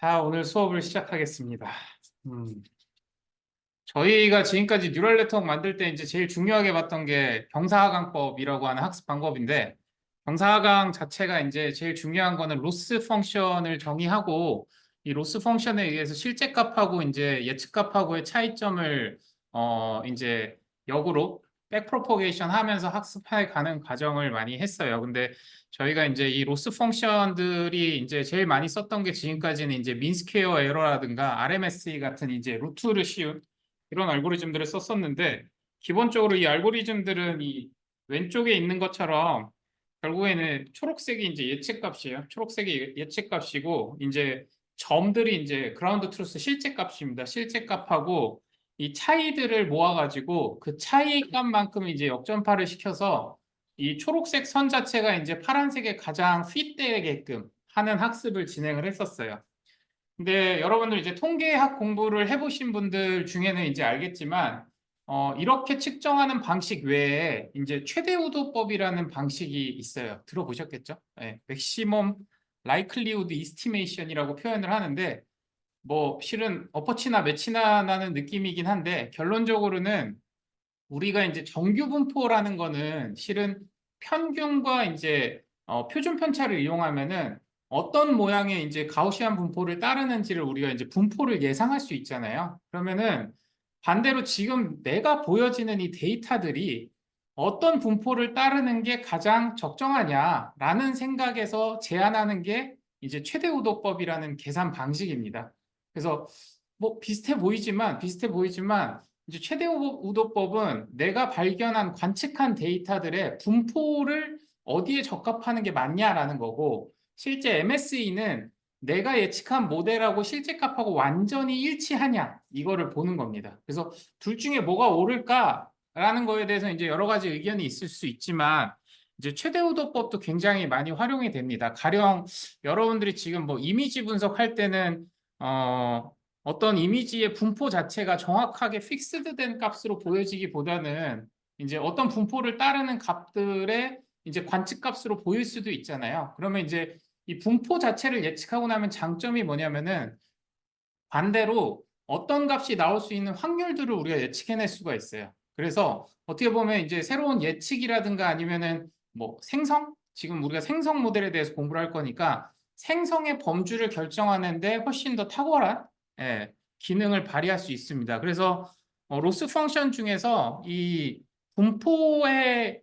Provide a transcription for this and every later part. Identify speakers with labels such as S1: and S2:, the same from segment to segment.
S1: 자, 오늘 수업을 시작하겠습니다. 음, 저희가 지금까지 뉴럴 네트워크 만들 때 이제 제일 중요하게 봤던 게 경사하강법이라고 하는 학습 방법인데, 경사하강 자체가 이제 제일 중요한 거는 로스 펑션을 정의하고, 이 로스 펑션에 의해서 실제 값하고 이제 예측 값하고의 차이점을 이제 역으로 백프로포게이션 하면서 학습해 가는 과정을 많이 했어요. 근데 저희가 이제 이 로스 펑션들이 이제 제일 많이 썼던 게 지금까지는 이제 민스퀘어 에러라든가 RMSE 같은 이제 루트를 씌운 이런 알고리즘들을 썼었는데, 기본적으로 이 알고리즘들은 이 왼쪽에 있는 것처럼 결국에는 초록색이 이제 예측값이에요. 초록색이 예측값이고, 이제 점들이 이제 그라운드 트루스 실제 값입니다. 실제 값하고 이 차이들을 모아가지고 그 차이 값만큼 이제 역전파를 시켜서 이 초록색 선 자체가 이제 파란색에 가장 핏되게끔 하는 학습을 진행을 했었어요. 근데 여러분들 이제 통계학 공부를 해보신 분들 중에는 이제 알겠지만, 이렇게 측정하는 방식 외에 이제 최대우도법이라는 방식이 있어요. 들어보셨겠죠? 네, 맥시멈 라이클리우드 이스티메이션이라고 표현을 하는데, 뭐 실은 어퍼치나 매치나 나는 느낌이긴 한데, 결론적으로는 우리가 이제 정규 분포라는 거는 실은 평균과 이제 표준 편차를 이용하면은 어떤 모양의 이제 가우시안 분포를 따르는지를 우리가 이제 분포를 예상할 수 있잖아요. 그러면은 반대로 지금 내가 보여지는 이 데이터들이 어떤 분포를 따르는 게 가장 적정하냐라는 생각에서 제안하는 게 이제 최대우도법이라는 계산 방식입니다. 그래서 뭐 비슷해 보이지만 이제 최대 우도법은 내가 발견한 관측한 데이터들의 분포를 어디에 적합하는 게 맞냐라는 거고, 실제 MSE는 내가 예측한 모델하고 실제 값하고 완전히 일치하냐 이거를 보는 겁니다. 그래서 둘 중에 뭐가 옳을까라는 거에 대해서 이제 여러 가지 의견이 있을 수 있지만, 이제 최대 우도법도 굉장히 많이 활용이 됩니다. 가령 여러분들이 지금 뭐 이미지 분석할 때는 어떤 이미지의 분포 자체가 정확하게 픽스드된 값으로 보여지기보다는 이제 어떤 분포를 따르는 값들의 이제 관측값으로 보일 수도 있잖아요. 그러면 이제 이 분포 자체를 예측하고 나면 장점이 뭐냐면은 반대로 어떤 값이 나올 수 있는 확률들을 우리가 예측해낼 수가 있어요. 그래서 어떻게 보면 이제 새로운 예측이라든가 아니면은 뭐 생성? 지금 우리가 생성 모델에 대해서 공부를 할 거니까 생성의 범주를 결정하는데 훨씬 더 탁월한 기능을 발휘할 수 있습니다. 그래서 로스 펑션 중에서 이 분포의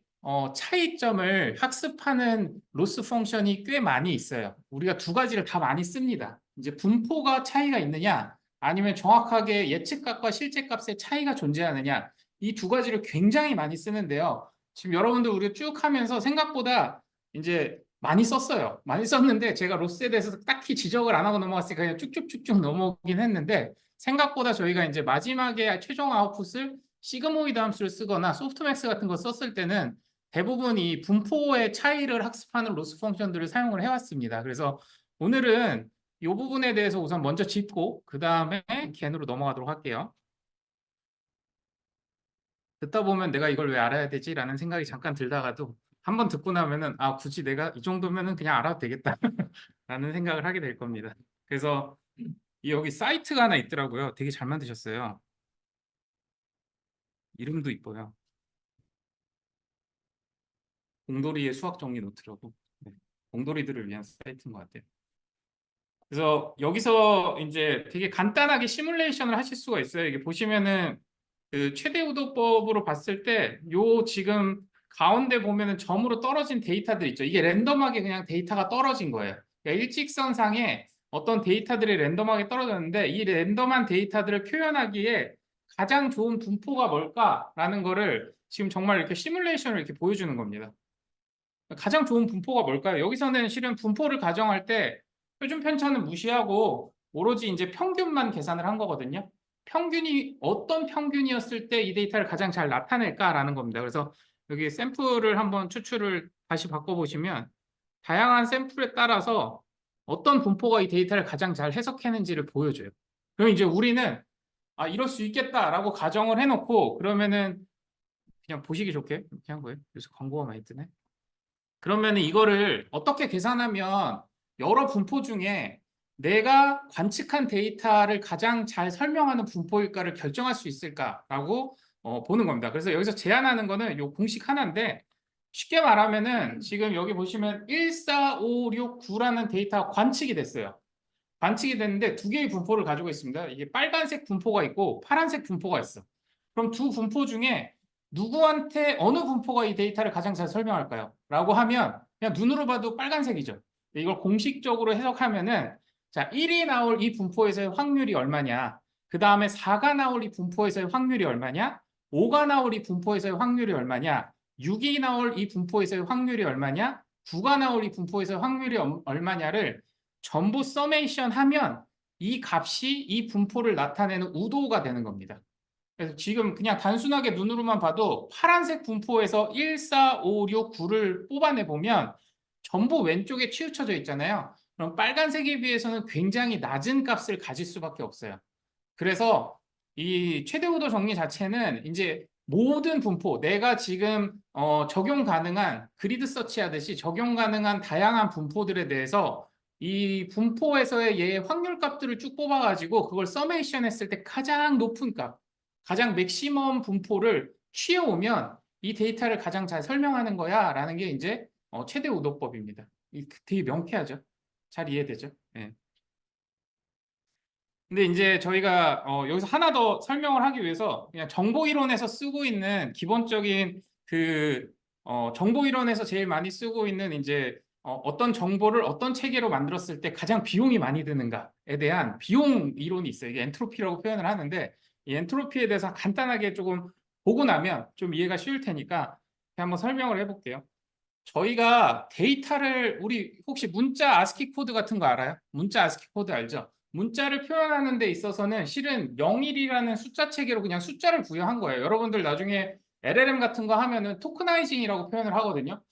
S1: 차이점을 학습하는 로스 펑션이 꽤 많이 있어요. 우리가 두 가지를 다 많이 씁니다. 이제 분포가 차이가 있느냐, 아니면 정확하게 예측값과 실제값의 차이가 존재하느냐, 이 두 가지를 굉장히 많이 쓰는데요. 지금 여러분들 우리가 쭉 하면서 생각보다 이제 많이 썼어요. 많이 썼는데 제가 로스에 대해서 딱히 지적을 안 하고 넘어갔으니까 그냥 쭉쭉쭉쭉 넘어오긴 했는데, 생각보다 저희가 이제 마지막에 최종 아웃풋을 시그모이드 함수를 쓰거나 소프트맥스 같은 거 썼을 때는 대부분 이 분포의 차이를 학습하는 로스 펑션들을 사용을 해왔습니다. 그래서 오늘은 이 부분에 대해서 우선 먼저 짚고 그 다음에 겐으로 넘어가도록 할게요. 듣다 보면 내가 이걸 왜 알아야 되지? 라는 생각이 잠깐 들다가도 한번 듣고 나면은 아, 굳이 내가 이 정도면은 그냥 알아도 되겠다 라는 생각을 하게 될 겁니다. 그래서 여기 사이트가 하나 있더라고요. 되게 잘 만드셨어요. 이름도 이뻐요. 공돌이의 수학 정리 노트라고. 네. 공돌이들을 위한 사이트인 것 같아요. 그래서 여기서 이제 되게 간단하게 시뮬레이션을 하실 수가 있어요. 이게 보시면은 그 최대 우도법으로 봤을 때 요 지금 가운데 보면은 점으로 떨어진 데이터들 있죠. 이게 랜덤하게 그냥 데이터가 떨어진 거예요. 그러니까 일직선상에 어떤 데이터들이 랜덤하게 떨어졌는데, 이 랜덤한 데이터들을 표현하기에 가장 좋은 분포가 뭘까라는 거를 지금 정말 이렇게 시뮬레이션을 이렇게 보여주는 겁니다. 가장 좋은 분포가 뭘까요? 여기서는 실은 분포를 가정할 때 표준 편차는 무시하고 오로지 이제 평균만 계산을 한 거거든요. 평균이 어떤 평균이었을 때 이 데이터를 가장 잘 나타낼까라는 겁니다. 그래서 여기 샘플을 한번 추출을 다시 바꿔보시면 다양한 샘플에 따라서 어떤 분포가 이 데이터를 가장 잘 해석했는지를 보여줘요. 그럼 이제 우리는 아, 이럴 수 있겠다라고 가정을 해놓고 그러면은 그냥 보시기 좋게 이렇게 한 거예요. 그래서 광고가 많이 뜨네. 그러면 이거를 어떻게 계산하면 여러 분포 중에 내가 관측한 데이터를 가장 잘 설명하는 분포일까를 결정할 수 있을까라고 보는 겁니다. 그래서 여기서 제안하는 거는 요 공식 하나인데 쉽게 말하면은 지금 여기 보시면 1, 4, 5, 6, 9라는 데이터가 관측이 됐어요. 관측이 됐는데 두 개의 분포를 가지고 있습니다. 이게 빨간색 분포가 있고 파란색 분포가 있어. 그럼 두 분포 중에 누구한테 어느 분포가 이 데이터를 가장 잘 설명할까요? 라고 하면 그냥 눈으로 봐도 빨간색이죠. 이걸 공식적으로 해석하면은 자, 1이 나올 이 분포에서의 확률이 얼마냐? 그 다음에 4가 나올 이 분포에서의 확률이 얼마냐? 5가 나올 이 분포에서의 확률이 얼마냐? 6이 나올 이 분포에서의 확률이 얼마냐? 9가 나올 이 분포에서의 확률이 얼마냐를 전부 서메이션 하면 이 값이 이 분포를 나타내는 우도가 되는 겁니다. 그래서 지금 그냥 단순하게 눈으로만 봐도 파란색 분포에서 1, 4, 5, 6, 9를 뽑아내 보면 전부 왼쪽에 치우쳐져 있잖아요. 그럼 빨간색에 비해서는 굉장히 낮은 값을 가질 수밖에 없어요. 그래서 이 최대 우도 정리 자체는 이제 모든 분포, 내가 지금 적용 가능한 그리드 서치 하듯이 적용 가능한 다양한 분포들에 대해서 이 분포에서의 얘의 확률 값들을 쭉 뽑아가지고 그걸 서메이션 했을 때 가장 높은 값, 가장 맥시멈 분포를 취해오면 이 데이터를 가장 잘 설명하는 거야 라는 게 이제 최대 우도법입니다. 되게 명쾌하죠? 잘 이해되죠? 네. 근데 이제 저희가 여기서 하나 더 설명을 하기 위해서 그냥 정보이론에서 쓰고 있는 기본적인 그 정보이론에서 제일 많이 쓰고 있는 이제 어떤 정보를 어떤 체계로 만들었을 때 가장 비용이 많이 드는가에 대한 비용 이론이 있어요. 이게 엔트로피라고 표현을 하는데 이 엔트로피에 대해서 간단하게 조금 보고 나면 좀 이해가 쉬울 테니까 한번 설명을 해볼게요. 저희가 데이터를 우리 혹시 문자 아스키 코드 같은 거 알아요? 문자 아스키 코드 알죠? 문자를 표현하는 데 있어서는 실은 0일이라는 숫자 체계로 그냥 숫자를 부여한 거예요. 여러분들 나중에 LLM 같은 거 하면은 토크나이징이라고 표현을 하거든요.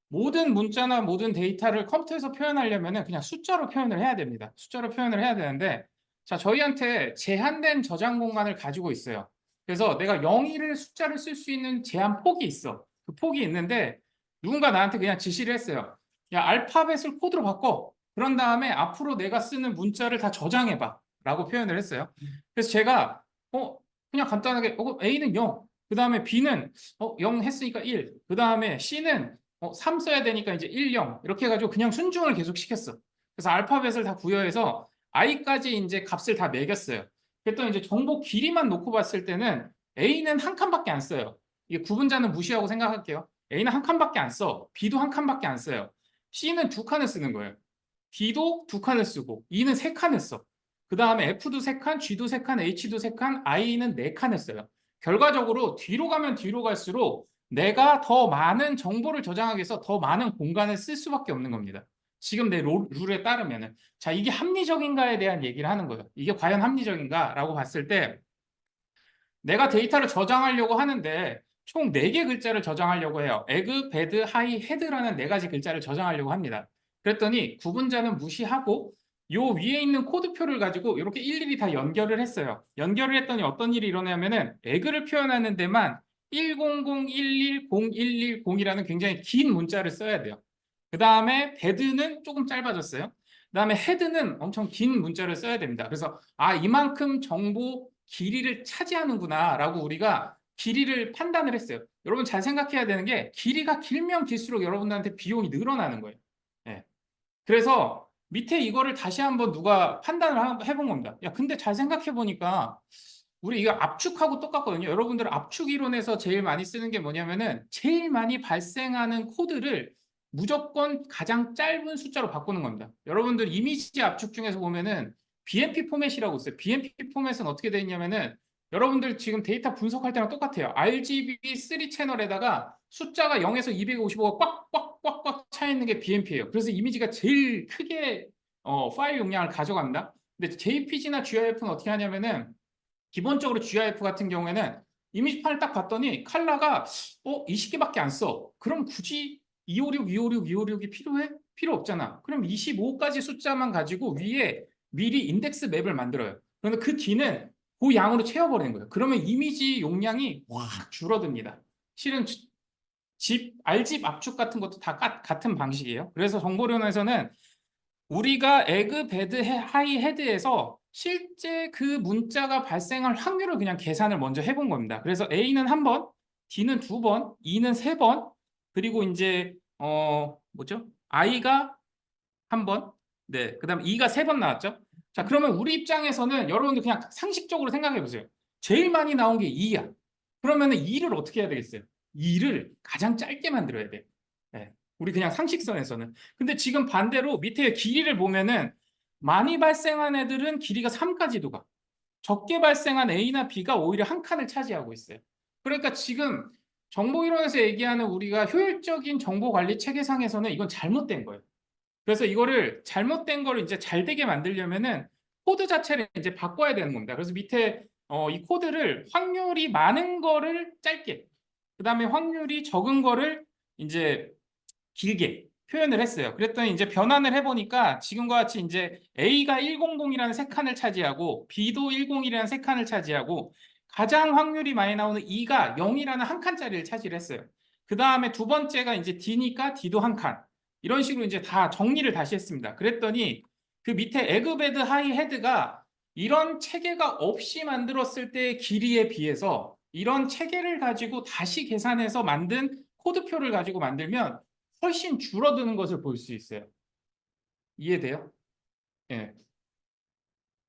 S1: 모든 문자나 모든 데이터를 컴퓨터에서 표현하려면은 그냥 숫자로 표현을 해야 됩니다. 숫자로 표현을 해야 되는데 자, 저희한테 제한된 저장 공간을 가지고 있어요. 그래서 내가 0일을 숫자를 쓸 수 있는 제한 폭이 있어. 그 폭이 있는데 누군가 나한테 그냥 지시를 했어요. 야, 알파벳을 코드로 바꿔. 그런 다음에 앞으로 내가 쓰는 문자를 다 저장해봐. 라고 표현을 했어요. 그래서 제가, 그냥 간단하게, A는 0. 그 다음에 B는, 0 했으니까 1. 그 다음에 C는, 3 써야 되니까 이제 1, 0. 이렇게 해가지고 그냥 순중을 계속 시켰어. 그래서 알파벳을 다 부여해서 I까지 이제 값을 다 매겼어요. 그랬더니 이제 정보 길이만 놓고 봤을 때는 A는 한 칸밖에 안 써요. 이게 구분자는 무시하고 생각할게요. A는 한 칸밖에 안 써. B도 한 칸밖에 안 써요. C는 두 칸을 쓰는 거예요. D도 두 칸을 쓰고 E는 세 칸을 써. 그 다음에 F도 세 칸, G도 세 칸, H도 세 칸, I는 네 칸을 써요. 결과적으로 뒤로 가면 뒤로 갈수록 내가 더 많은 정보를 저장하기 위해서 더 많은 공간을 쓸 수밖에 없는 겁니다. 지금 내 룰에 따르면은. 자, 이게 합리적인가에 대한 얘기를 하는 거예요. 이게 과연 합리적인가라고 봤을 때 내가 데이터를 저장하려고 하는데 총 4개 글자를 저장하려고 해요. 에그, 배드, 하이, 헤드라는 4가지 글자를 저장하려고 합니다. 그랬더니 구분자는 무시하고 요 위에 있는 코드표를 가지고 이렇게 일일이 다 연결을 했어요. 연결을 했더니 어떤 일이 일어나냐면은 에그를 표현하는 데만 100110110이라는 굉장히 긴 문자를 써야 돼요. 그 다음에 배드는 조금 짧아졌어요. 그 다음에 헤드는 엄청 긴 문자를 써야 됩니다. 그래서 이만큼 정보 길이를 차지하는구나 라고 우리가 길이를 판단을 했어요. 여러분 잘 생각해야 되는 게 길이가 길면 길수록 여러분들한테 비용이 늘어나는 거예요. 네. 그래서 밑에 이거를 다시 한번 누가 판단을 해본 겁니다. 야, 근데 잘 생각해 보니까 우리 이거 압축하고 똑같거든요. 여러분들 압축 이론에서 제일 많이 쓰는 게 뭐냐면은 제일 많이 발생하는 코드를 무조건 가장 짧은 숫자로 바꾸는 겁니다. 여러분들 이미지 압축 중에서 보면은 BMP 포맷이라고 있어요. BMP 포맷은 어떻게 되어 있냐면은 여러분들 지금 데이터 분석할 때랑 똑같아요. RGB 3 채널에다가 숫자가 0에서 255가 꽉꽉꽉꽉 차 있는 게 BMP예요. 그래서 이미지가 제일 크게 파일 용량을 가져갑니다. 근데 JPG나 GIF는 어떻게 하냐면은 기본적으로 GIF 같은 경우에는 이미지 파일 딱 봤더니 컬러가 20개밖에 안 써. 그럼 굳이 256, 256, 256이 필요해? 필요 없잖아. 그럼 25까지 숫자만 가지고 위에 미리 인덱스 맵을 만들어요. 그런데 그 뒤는 그 양으로 채워버리는 거예요. 그러면 이미지 용량이 확 줄어듭니다. 실은 R집 압축 같은 것도 다 같은 방식이에요. 그래서 정보론에서는 우리가 에그, 배드, 하이, 헤드에서 실제 그 문자가 발생할 확률을 그냥 계산을 먼저 해본 겁니다. 그래서 A는 한 번, D는 두 번, E는 세 번, 그리고 이제 뭐죠? I가 한 번, 네, 그다음 E가 세 번 나왔죠. 자, 그러면 우리 입장에서는 여러분들 그냥 상식적으로 생각해 보세요. 제일 많이 나온 게 2야. 그러면은 2를 어떻게 해야 되겠어요? 2를 가장 짧게 만들어야 돼. 네, 우리 그냥 상식선에서는. 근데 지금 반대로 밑에 길이를 보면은 많이 발생한 애들은 길이가 3까지도 가. 적게 발생한 A나 B가 오히려 한 칸을 차지하고 있어요. 그러니까 지금 정보 이론에서 얘기하는 우리가 효율적인 정보 관리 체계상에서는 이건 잘못된 거예요. 그래서 이거를 잘못된 거를 이제 잘 되게 만들려면은 코드 자체를 이제 바꿔야 되는 겁니다. 그래서 밑에 이 코드를 확률이 많은 거를 짧게, 그 다음에 확률이 적은 거를 이제 길게 표현을 했어요. 그랬더니 이제 변환을 해보니까 지금과 같이 이제 A가 100이라는 세 칸을 차지하고 B도 101이라는 세 칸을 차지하고 가장 확률이 많이 나오는 E가 0이라는 한 칸짜리를 차지를 했어요. 그 다음에 두 번째가 이제 D니까 D도 한 칸. 이런 식으로 이제 다 정리를 다시 했습니다. 그랬더니 그 밑에 에그베드 하이 헤드가 이런 체계가 없이 만들었을 때의 길이에 비해서 이런 체계를 가지고 다시 계산해서 만든 코드표를 가지고 만들면 훨씬 줄어드는 것을 볼 수 있어요. 이해돼요? 예.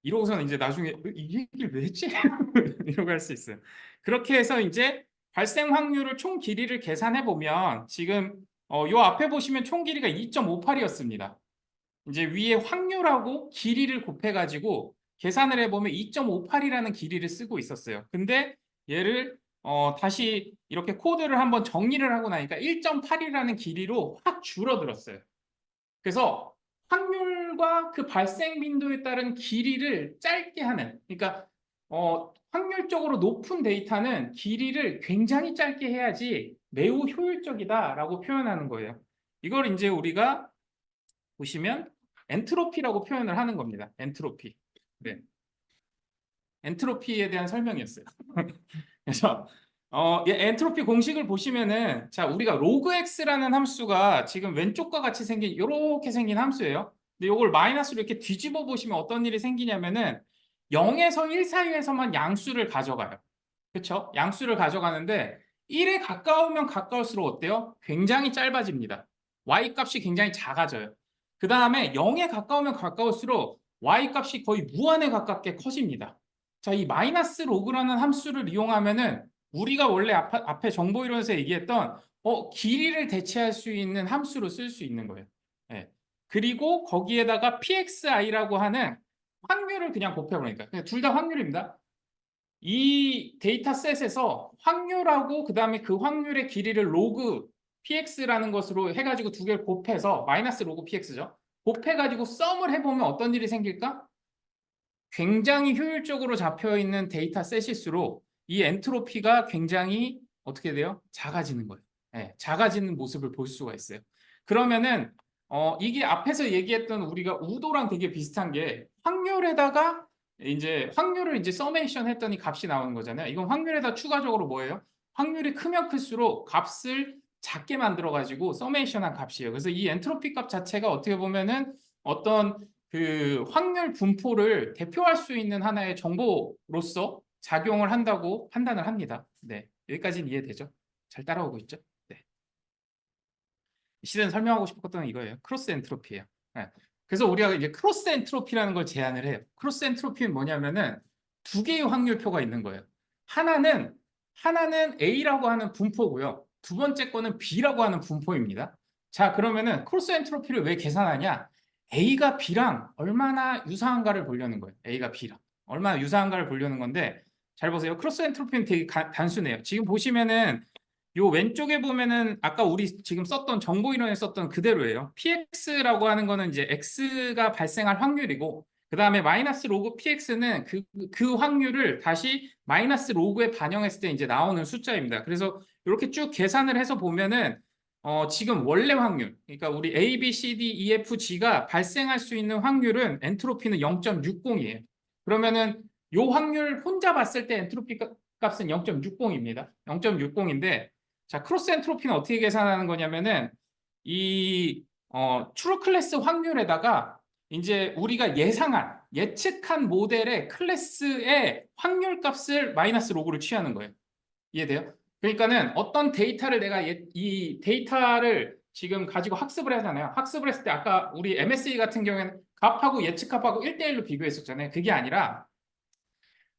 S1: 이러고서는 이제 나중에 이 얘기를 왜 했지? 이러고 할 수 있어요. 그렇게 해서 이제 발생 확률을 총 길이를 계산해 보면 지금 요 앞에 보시면 총 길이가 2.58이었습니다. 이제 위에 확률하고 길이를 곱해가지고 계산을 해보면 2.58이라는 길이를 쓰고 있었어요. 근데 얘를 다시 이렇게 코드를 한번 정리를 하고 나니까 1.8이라는 길이로 확 줄어들었어요. 그래서 확률과 그 발생 빈도에 따른 길이를 짧게 하는, 그러니까 확률적으로 높은 데이터는 길이를 굉장히 짧게 해야지 매우 효율적이다라고 표현하는 거예요. 이걸 이제 우리가 보시면 엔트로피라고 표현을 하는 겁니다. 엔트로피. 네. 엔트로피에 대한 설명이었어요. 그래서 엔트로피 공식을 보시면은 자 우리가 로그 x라는 함수가 지금 왼쪽과 같이 생긴 이렇게 생긴 함수예요. 근데 이걸 마이너스로 이렇게 뒤집어 보시면 어떤 일이 생기냐면은 0에서 1 사이에서만 양수를 가져가요. 그렇죠? 양수를 가져가는데 1에 가까우면 가까울수록 어때요? 굉장히 짧아집니다. y 값이 굉장히 작아져요. 그 다음에 0에 가까우면 가까울수록 y 값이 거의 무한에 가깝게 커집니다. 자, 이 마이너스 로그라는 함수를 이용하면은 우리가 원래 앞에 정보 이론에서 얘기했던 길이를 대체할 수 있는 함수로 쓸 수 있는 거예요. 네. 그리고 거기에다가 pxi라고 하는 확률을 그냥 곱해보니까 둘 다 확률입니다. 이 데이터셋에서 확률하고 그 다음에 그 확률의 길이를 로그 px라는 것으로 해가지고 두 개를 곱해서 마이너스 로그 px죠. 곱해가지고 썸을 해보면 어떤 일이 생길까? 굉장히 효율적으로 잡혀있는 데이터셋일수록 이 엔트로피가 굉장히 어떻게 돼요? 작아지는 거예요. 네, 작아지는 모습을 볼 수가 있어요. 그러면은 이게 앞에서 얘기했던 우리가 우도랑 되게 비슷한 게 확률에다가 이제 확률을 이제 서메이션 했더니 값이 나오는 거잖아요. 이건 확률에다 추가적으로 뭐예요? 확률이 크면 클수록 값을 작게 만들어 가지고 서메이션한 값이에요. 그래서 이 엔트로피 값 자체가 어떻게 보면은 어떤 그 확률 분포를 대표할 수 있는 하나의 정보로서 작용을 한다고 판단을 합니다. 네, 여기까지는 이해되죠? 잘 따라오고 있죠? 네. 실은 설명하고 싶었던 이거예요. 크로스 엔트로피예요. 네. 그래서 우리가 이제 크로스 엔트로피라는 걸 제안을 해요. 크로스 엔트로피는 뭐냐면은 두 개의 확률표가 있는 거예요. 하나는 A라고 하는 분포고요. 두 번째 거는 B라고 하는 분포입니다. 자, 그러면은 크로스 엔트로피를 왜 계산하냐? A가 B랑 얼마나 유사한가를 보려는 거예요. A가 B랑 얼마나 유사한가를 보려는 건데 잘 보세요. 크로스 엔트로피는 되게 단순해요. 지금 보시면은 요 왼쪽에 보면은 아까 우리 지금 썼던 정보 이론에 썼던 그대로예요. px라고 하는 거는 이제 x가 발생할 확률이고 그 다음에 마이너스 로그 px는 그 확률을 다시 마이너스 로그에 반영했을 때 이제 나오는 숫자입니다. 그래서 이렇게 쭉 계산을 해서 보면은 지금 원래 확률, 그러니까 우리 A, B, C, D, E, F, G가 발생할 수 있는 확률은 엔트로피는 0.60이에요. 그러면은 요 확률 혼자 봤을 때 엔트로피 값은 0.60입니다. 0.60인데 자, 크로스 엔트로피는 어떻게 계산하는 거냐면은 이 트루 클래스 확률에다가 이제 우리가 예상한, 예측한 모델의 클래스의 확률 값을 마이너스 로그를 취하는 거예요. 이해돼요? 그러니까는 어떤 데이터를 내가 이 데이터를 지금 가지고 학습을 하잖아요. 학습을 했을 때 아까 우리 MSE 같은 경우에는 값하고 예측값하고 1대1로 비교했었잖아요. 그게 아니라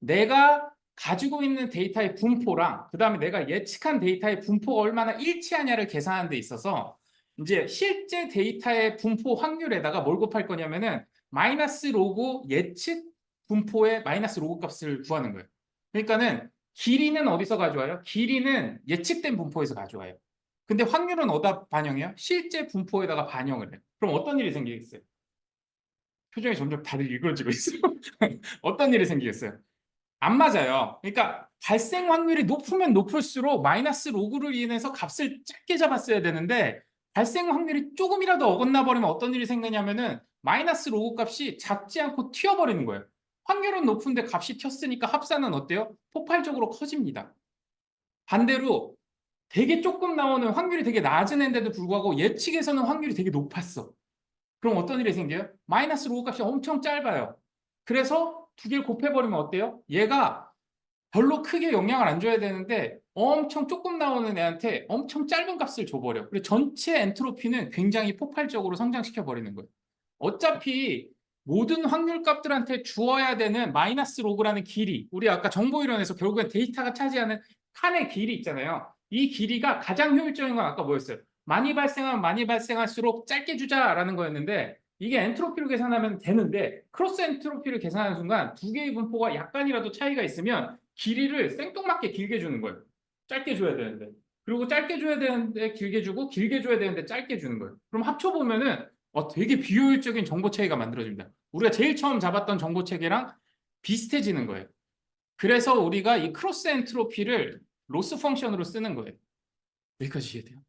S1: 내가 가지고 있는 데이터의 분포랑 그다음에 내가 예측한 데이터의 분포가 얼마나 일치하냐를 계산하는 데 있어서 이제 실제 데이터의 분포 확률에다가 뭘 곱할 거냐면은 마이너스 로그 예측 분포의 마이너스 로그 값을 구하는 거예요. 그러니까는 길이는 어디서 가져와요? 길이는 예측된 분포에서 가져와요. 근데 확률은 어디다 반영해요? 실제 분포에다가 반영을 해요. 그럼 어떤 일이 생기겠어요? 표정이 점점 다들 일그러지고 있어요. 어떤 일이 생기겠어요? 안 맞아요. 그러니까 발생 확률이 높으면 높을수록 마이너스 로그를 인해서 값을 작게 잡았어야 되는데 발생 확률이 조금이라도 어긋나 버리면 어떤 일이 생기냐면은 마이너스 로그 값이 작지 않고 튀어버리는 거예요. 확률은 높은데 값이 튀었으니까 합산은 어때요? 폭발적으로 커집니다. 반대로 되게 조금 나오는 확률이 되게 낮은 애인데도 불구하고 예측에서는 확률이 되게 높았어. 그럼 어떤 일이 생겨요? 마이너스 로그 값이 엄청 짧아요. 그래서 두 개를 곱해버리면 어때요? 얘가 별로 크게 영향을 안 줘야 되는데 엄청 조금 나오는 애한테 엄청 짧은 값을 줘버려. 그리고 전체 엔트로피는 굉장히 폭발적으로 성장시켜 버리는 거예요. 어차피 모든 확률 값들한테 주어야 되는 마이너스 로그라는 길이, 우리 아까 정보이론에서 결국엔 데이터가 차지하는 칸의 길이 있잖아요. 이 길이가 가장 효율적인 건 아까 뭐였어요? 많이 발생하면 많이 발생할수록 짧게 주자라는 거였는데 이게 엔트로피로 계산하면 되는데 크로스 엔트로피를 계산하는 순간 두 개의 분포가 약간이라도 차이가 있으면 길이를 생뚱맞게 길게 주는 거예요. 짧게 줘야 되는데. 그리고 짧게 줘야 되는데 길게 주고 길게 줘야 되는데 짧게 주는 거예요. 그럼 합쳐보면은 되게 비효율적인 정보 체계가 만들어집니다. 우리가 제일 처음 잡았던 정보 체계랑 비슷해지는 거예요. 그래서 우리가 이 크로스 엔트로피를 로스 펑션으로 쓰는 거예요. 여기까지 이해돼요?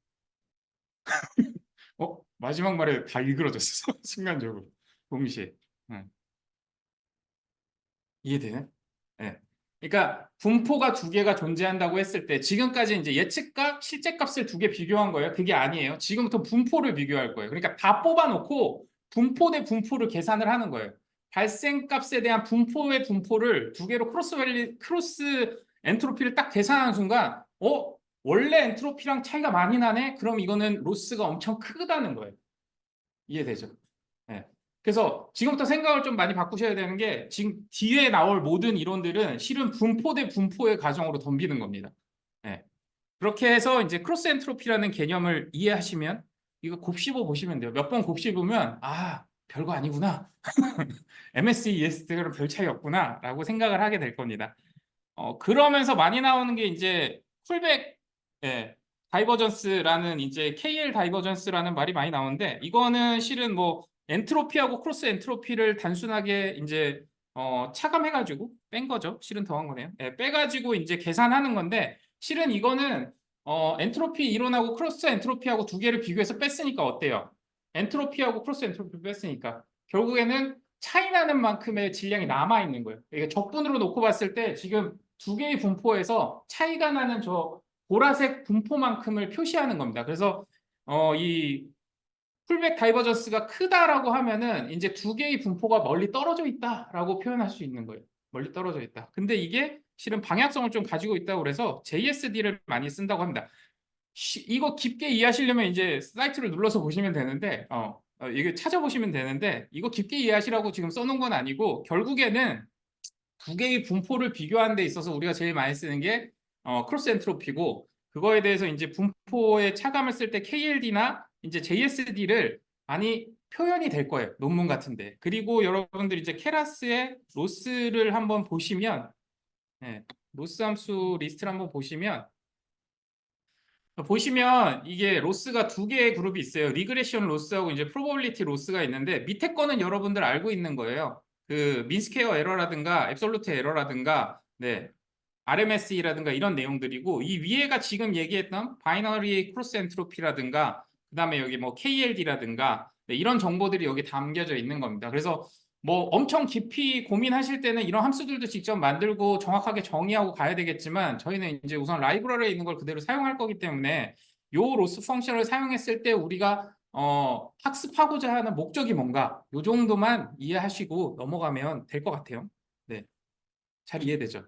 S1: 마지막 말에 다 일그러졌어. 순간적으로. 동시에. 응. 이해되네? 네. 그러니까 분포가 두 개가 존재한다고 했을 때 지금까지 이제 예측값, 실제값을 두 개 비교한 거예요. 그게 아니에요. 지금부터 분포를 비교할 거예요. 그러니까 다 뽑아놓고 분포 대 분포를 계산을 하는 거예요. 발생값에 대한 분포의 분포를 두 개로 크로스 엔트로피를 딱 계산하는 순간 원래 엔트로피랑 차이가 많이 나네? 그럼 이거는 로스가 엄청 크다는 거예요. 이해되죠? 네. 그래서 지금부터 생각을 좀 많이 바꾸셔야 되는 게 지금 뒤에 나올 모든 이론들은 실은 분포 대 분포의 과정으로 덤비는 겁니다. 네. 그렇게 해서 이제 크로스 엔트로피라는 개념을 이해하시면 이거 곱씹어 보시면 돼요. 몇 번 곱씹으면 별거 아니구나. MSE, ES들은 별 차이 없구나 라고 생각을 하게 될 겁니다. 그러면서 많이 나오는 게 이제 풀백 다이버전스라는 이제 KL 다이버전스라는 말이 많이 나오는데 이거는 실은 뭐 엔트로피하고 크로스 엔트로피를 단순하게 이제 차감해가지고 뺀 거죠. 실은 더한 거네요. 빼가지고 이제 계산하는 건데 실은 이거는 엔트로피 이론하고 크로스 엔트로피하고 두 개를 비교해서 뺐으니까 어때요? 엔트로피하고 크로스 엔트로피 뺐으니까 결국에는 차이 나는 만큼의 질량이 남아 있는 거예요. 이게 적분으로 놓고 봤을 때 지금 두 개의 분포에서 차이가 나는 저 보라색 분포만큼을 표시하는 겁니다. 그래서 이 풀백 다이버전스가 크다라고 하면은 이제 두 개의 분포가 멀리 떨어져 있다라고 표현할 수 있는 거예요. 멀리 떨어져 있다. 근데 이게 실은 방향성을 좀 가지고 있다고 그래서 JSD를 많이 쓴다고 합니다. 이거 깊게 이해하시려면 이제 사이트를 눌러서 보시면 되는데 이거 찾아보시면 되는데 이거 깊게 이해하시라고 지금 써놓은 건 아니고 결국에는 두 개의 분포를 비교하는 데 있어서 우리가 제일 많이 쓰는 게 크로스 엔트로피고 그거에 대해서 이제 분포의 차감을 쓸 때 KLD나 이제 JSD를 많이 표현이 될 거예요. 논문 같은데. 그리고 여러분들 이제 케라스의 로스를 한번 보시면 로스 함수 리스트를 한번 보시면 이게 로스가 두 개의 그룹이 있어요. 리그레션 로스하고 이제 프로버빌리티 로스가 있는데 밑에 거는 여러분들 알고 있는 거예요. 그 민스퀘어 에러라든가 앱솔루트 에러라든가 RMSE라든가 이런 내용들이고 이 위에가 지금 얘기했던 바이너리 크로스 엔트로피라든가 그다음에 여기 뭐 KLD라든가 이런 정보들이 여기 담겨져 있는 겁니다. 그래서 뭐 엄청 깊이 고민하실 때는 이런 함수들도 직접 만들고 정확하게 정의하고 가야 되겠지만 저희는 이제 우선 라이브러리에 있는 걸 그대로 사용할 거기 때문에 요 로스 펑션을 사용했을 때 우리가 학습하고자 하는 목적이 뭔가 요 정도만 이해하시고 넘어가면 될 것 같아요. 네, 잘 이해되죠?